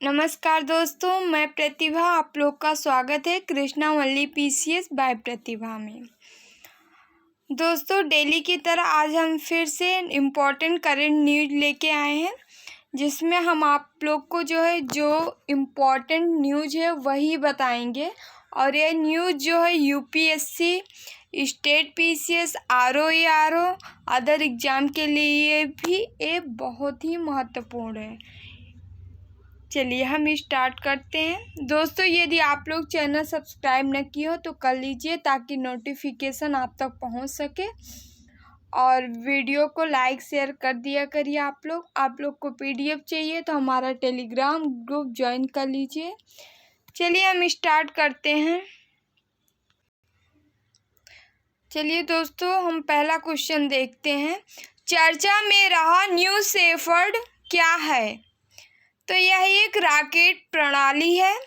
नमस्कार दोस्तों, मैं प्रतिभा। आप लोग का स्वागत है कृष्णा वल्ली पीसीएस बाय प्रतिभा में। दोस्तों, डेली की तरह आज हम फिर से इम्पोर्टेंट करंट न्यूज़ लेके आए हैं, जिसमें हम आप लोग को जो इम्पोर्टेंट न्यूज़ है वही बताएंगे। और ये न्यूज़ जो है UPSC, state PCS, RO other exam के लिए भी ये बहुत ही महत्वपूर्ण है। चलिए हम स्टार्ट करते हैं। दोस्तों, यदि आप लोग चैनल सब्सक्राइब न किए हो तो कर लीजिए, ताकि नोटिफिकेशन आप तक पहुंच सके। और वीडियो को लाइक शेयर कर दिया करिए। आप लोग को पीडीएफ चाहिए तो हमारा टेलीग्राम ग्रुप ज्वाइन कर लीजिए। चलिए हम स्टार्ट करते हैं। चलिए दोस्तों, हम पहला क्वेश्चन देखते हैं। चर्चा में रहा न्यू शेफर्ड क्या है? तो यह एक रॉकेट प्रणाली है।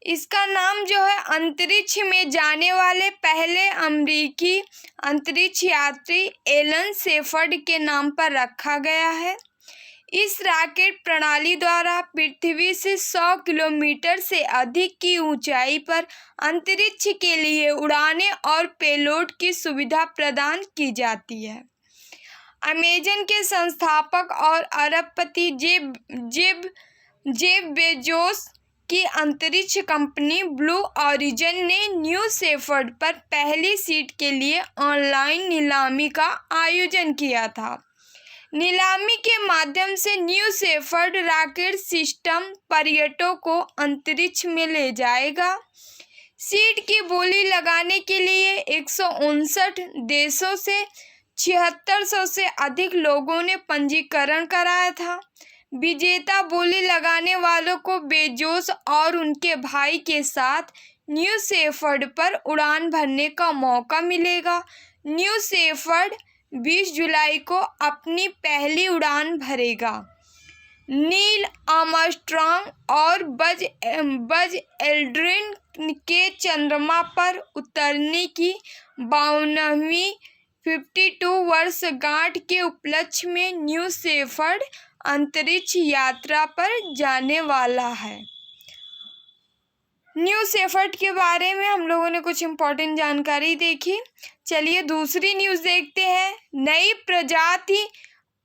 इसका नाम जो है अंतरिक्ष में जाने वाले पहले अमेरिकी अंतरिक्ष यात्री एलन शेफर्ड के नाम पर रखा गया है। इस रॉकेट प्रणाली द्वारा पृथ्वी से 100 किलोमीटर से अधिक की ऊंचाई पर अंतरिक्ष के लिए उड़ाने और पेलोड की सुविधा प्रदान की जाती है। अमेजन के संस्थापक और अरबपति जेफ बेजोस की अंतरिक्ष कंपनी ब्लू ओरिजिन ने न्यू शेफर्ड पर पहली सीट के लिए ऑनलाइन नीलामी का आयोजन किया था। नीलामी के माध्यम से न्यू शेफर्ड रॉकेट सिस्टम पर्यटकों को अंतरिक्ष में ले जाएगा। सीट की बोली लगाने के लिए 159 देशों से 7600 से अधिक लोगों ने पंजीकरण कराया था। विजेता बोली लगाने वालों को बेजोस और उनके भाई के साथ न्यू शेफर्ड पर उड़ान भरने का मौका मिलेगा। न्यू शेफर्ड 20 जुलाई को अपनी पहली उड़ान भरेगा। नील आर्मस्ट्रॉन्ग और बज एल्ड्रिन के चंद्रमा पर उतरने की 52वीं 52 वर्षगांठ के उपलक्ष्य में न्यू शेफर्ड अंतरिक्ष यात्रा पर जाने वाला है। न्यू शेफर्ड के बारे में हम लोगों ने कुछ इम्पोर्टेंट जानकारी देखी। चलिए दूसरी न्यूज़ देखते हैं। नई प्रजाति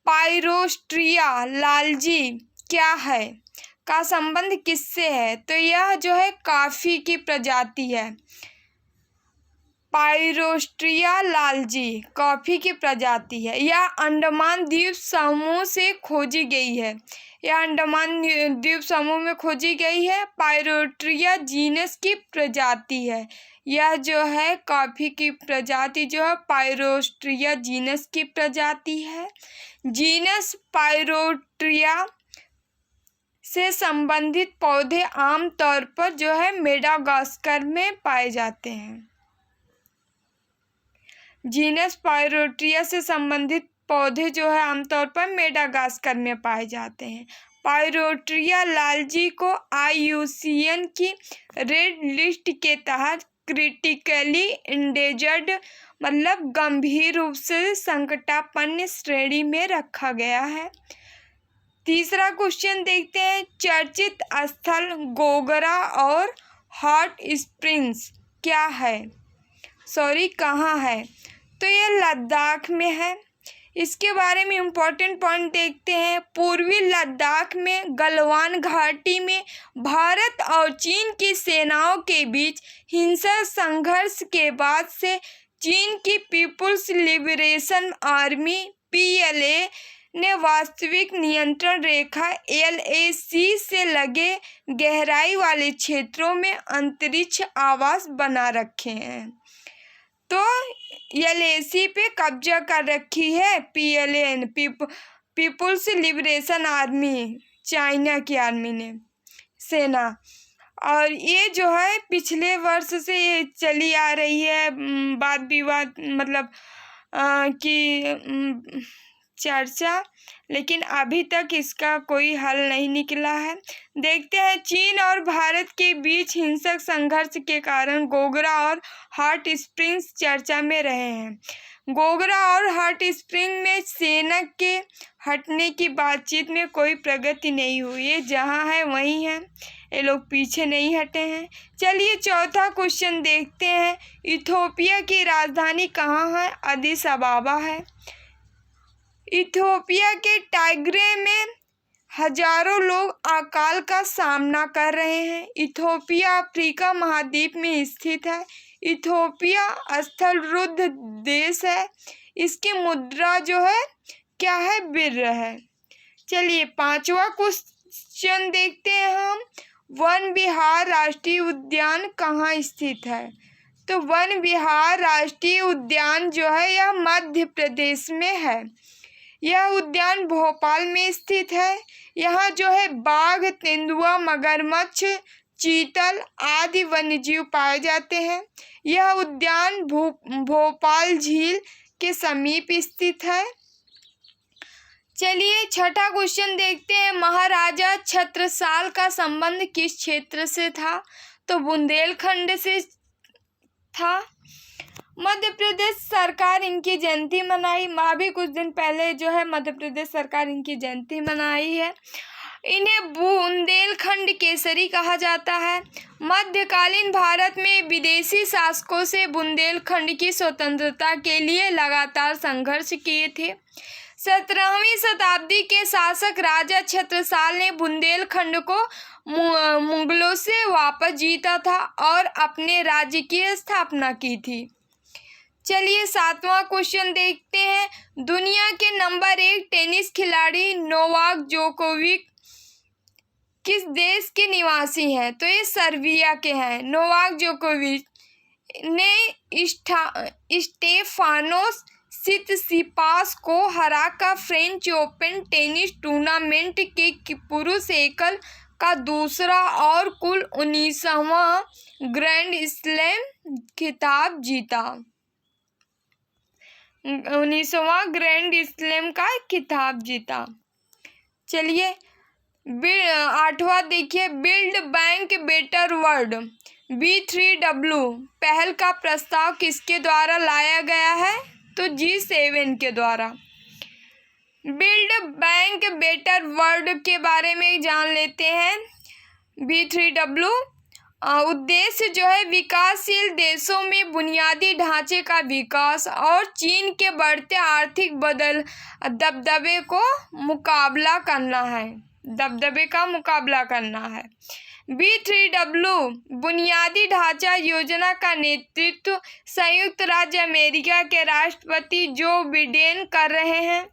पायरोस्ट्रिया लालजी क्या है का संबंध किससे है? तो यह जो है कॉफ़ी की प्रजाति है। पायरोस्ट्रिया लालजी कॉफ़ी की प्रजाति है। यह अंडमान द्वीप समूह से खोजी गई है। यह अंडमान द्वीप समूह में खोजी गई है। पायरोस्ट्रिया जीनस की प्रजाति है। यह जो है कॉफ़ी की प्रजाति जो है पायरोस्ट्रिया जीनस की प्रजाति है। जीनस पायरोस्ट्रिया से संबंधित पौधे आमतौर पर जो है मेडागास्कर में पाए जाते हैं। जीनस पायरोस्ट्रिया से संबंधित पौधे जो है आमतौर पर मेडागास्कर में पाए जाते हैं। पायरोस्ट्रिया लालजी को IUCN की रेड लिस्ट के तहत क्रिटिकली इंडेंजर्ड मतलब गंभीर रूप से संकटापन्न श्रेणी में रखा गया है। तीसरा क्वेश्चन देखते हैं। चर्चित स्थल गोगरा और हॉट स्प्रिंग्स कहाँ है? तो ये लद्दाख में है। इसके बारे में इम्पोर्टेंट पॉइंट देखते हैं। पूर्वी लद्दाख में गलवान घाटी में भारत और चीन की सेनाओं के बीच हिंसक संघर्ष के बाद से चीन की पीपुल्स लिबरेशन आर्मी PLA ने वास्तविक नियंत्रण रेखा LAC से लगे गहराई वाले क्षेत्रों में अंतरिक्ष आवास बना रखे हैं। तो LAC पे कब्जा कर रखी है PLA people's liberation army, China की आर्मी ने सेना। और ये जो है पिछले वर्ष से ये चली आ रही है वाद विवाद मतलब की चर्चा, लेकिन अभी तक इसका कोई हल नहीं निकला है। देखते हैं। चीन और भारत के बीच हिंसक संघर्ष के कारण गोगरा और हॉट स्प्रिंग्स चर्चा में रहे हैं। गोगरा और हॉट स्प्रिंग में सेना के हटने की बातचीत में कोई प्रगति नहीं हुई। ये जहाँ है वहीं है, ये लोग पीछे नहीं हटे हैं। चलिए चौथा क्वेश्चन देखते हैं। इथियोपिया की राजधानी कहाँ है? अदिस अबाबा है। इथियोपिया के टाइग्रे में हजारों लोग अकाल का सामना कर रहे हैं। इथियोपिया अफ्रीका महाद्वीप में स्थित है। इथियोपिया स्थल रुद्ध देश है। इसकी मुद्रा जो है क्या है? बिर है। चलिए पांचवा क्वेश्चन देखते हैं हम। वन विहार राष्ट्रीय उद्यान कहाँ स्थित है? तो वन विहार राष्ट्रीय उद्यान जो है यह मध्य प्रदेश में है। यह उद्यान भोपाल में स्थित है। यहाँ जो है बाघ, तेंदुआ, मगरमच्छ, चीतल आदि वन्यजीव पाए जाते हैं। यह उद्यान भोपाल झील के समीप स्थित है। चलिए छठा क्वेश्चन देखते हैं। महाराजा छत्रसाल का संबंध किस क्षेत्र से था? तो बुंदेलखंड से था। मध्य प्रदेश सरकार इनकी जयंती मनाई। अभी कुछ दिन पहले जो है मध्य प्रदेश सरकार इनकी जयंती मनाई है। इन्हें बुंदेलखंड केसरी कहा जाता है। मध्यकालीन भारत में विदेशी शासकों से बुंदेलखंड की स्वतंत्रता के लिए लगातार संघर्ष किए थे। 17वीं शताब्दी के शासक राजा छत्रसाल ने बुंदेलखंड को मुगलों से वापस जीता था और अपने राज्य की स्थापना की थी। चलिए सातवां क्वेश्चन देखते हैं। दुनिया के नंबर 1 टेनिस खिलाड़ी नोवाक जोकोविक किस देश के निवासी हैं? तो ये सर्बिया के हैं। नोवाक जोकोविच ने स्टेफानोस सितसिपास को हराकर फ्रेंच ओपन टेनिस टूर्नामेंट के पुरुष एकल का दूसरा और कुल 19वां ग्रैंड स्लैम खिताब जीता। 19वां ग्रैंड स्लैम का खिताब जीता। चलिए 8वां देखिए। Build bank better world B3W पहल का प्रस्ताव किसके द्वारा लाया गया है? तो G7 के द्वारा। बिल्ड बैंक बेटर वर्ल्ड के बारे में जान लेते हैं। B3W उद्देश्य जो है विकासशील देशों में बुनियादी ढांचे का विकास और चीन के बढ़ते आर्थिक दबदबे का मुकाबला करना है। B3W बुनियादी ढांचा योजना का नेतृत्व संयुक्त राज्य अमेरिका के राष्ट्रपति जो बिडेन कर रहे हैं।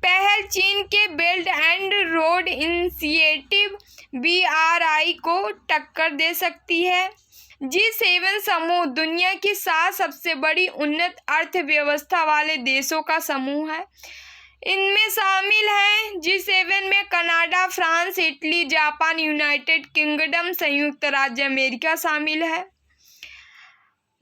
पहल चीन के belt and road initiative BRI को टक्कर दे सकती है। G7 समूह दुनिया की 7 सबसे बड़ी उन्नत अर्थव्यवस्था वाले देशों का समूह है। इनमें शामिल हैं G7 में Canada, France, Italy, Japan, United kingdom, संयुक्त राज्य अमेरिका शामिल है।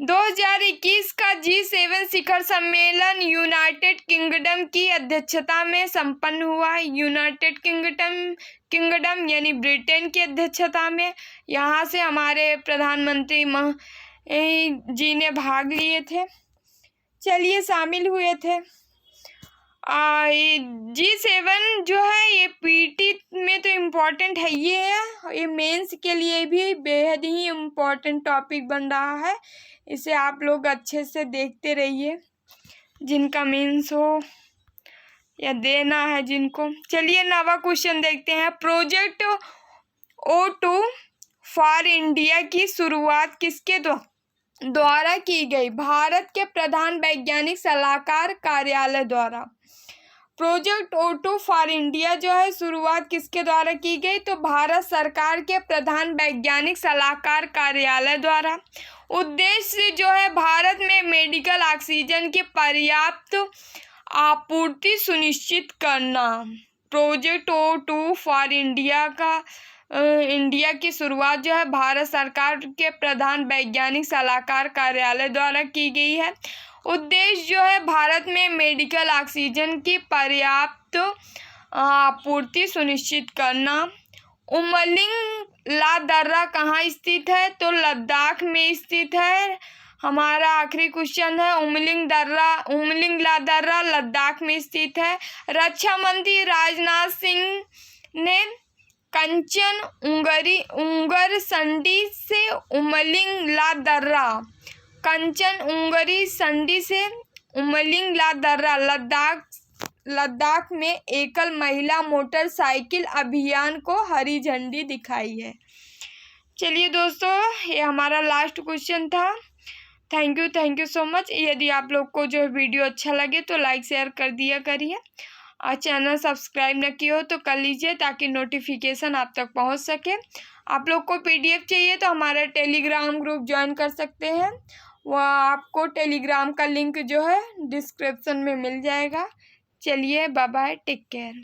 2021 का G7 शिखर सम्मेलन यूनाइटेड किंगडम की अध्यक्षता में संपन्न हुआ। यूनाइटेड किंगडम यानी ब्रिटेन की अध्यक्षता में। यहाँ से हमारे प्रधानमंत्री जी ने भाग लिए थे। चलिए शामिल हुए थे। G7 जो है ये पीटी में तो इम्पोर्टेंट है, ये मेंस के लिए भी बेहद ही इम्पोर्टेंट टॉपिक बन रहा है। इसे आप लोग अच्छे से देखते रहिए जिनका मेंस हो या देना है जिनको। चलिए 9वां क्वेश्चन देखते हैं। प्रोजेक्ट O2 फॉर इंडिया की शुरुआत किसके द्वारा की गई? भारत के प्रधान वैज्ञानिक सलाहकार कार्यालय द्वारा। प्रोजेक्ट O2 फॉर इंडिया जो है शुरुआत किसके द्वारा की गई? तो भारत सरकार के प्रधान वैज्ञानिक सलाहकार कार्यालय द्वारा। उद्देश्य जो है भारत में मेडिकल ऑक्सीजन की पर्याप्त आपूर्ति सुनिश्चित करना। प्रोजेक्ट O2 फॉर इंडिया की शुरुआत जो है भारत सरकार के प्रधान वैज्ञानिक सलाहकार कार्यालय द्वारा की गई है। उद्देश्य जो है भारत में मेडिकल ऑक्सीजन की पर्याप्त आपूर्ति सुनिश्चित करना। उमलिंग ला दर्रा कहाँ स्थित है? तो लद्दाख में स्थित है। हमारा आखिरी क्वेश्चन है, उमलिंगला दर्रा लद्दाख में स्थित है। रक्षा मंत्री राजनाथ सिंह ने कंचन उंगर संडी से उमलिंगला दर्रा, कंचन उंगरी संडी से उमलिंगला दर्रा लद्दाख में एकल महिला मोटरसाइकिल अभियान को हरी झंडी दिखाई है। चलिए दोस्तों, ये हमारा लास्ट क्वेश्चन था। Thank you so much. यदि आप लोग को जो वीडियो अच्छा लगे तो लाइक शेयर कर दिया करिए, और चैनल सब्सक्राइब न किया हो तो कर लीजिए ताकि नोटिफिकेशन आप तक पहुंच सके। आप लोग को पीडीएफ चाहिए तो हमारा टेलीग्राम ग्रुप ज्वाइन कर सकते हैं, वह आपको टेलीग्राम का लिंक जो है डिस्क्रिप्शन में मिल जाएगा। चलिए बाय बाय, टेक केयर।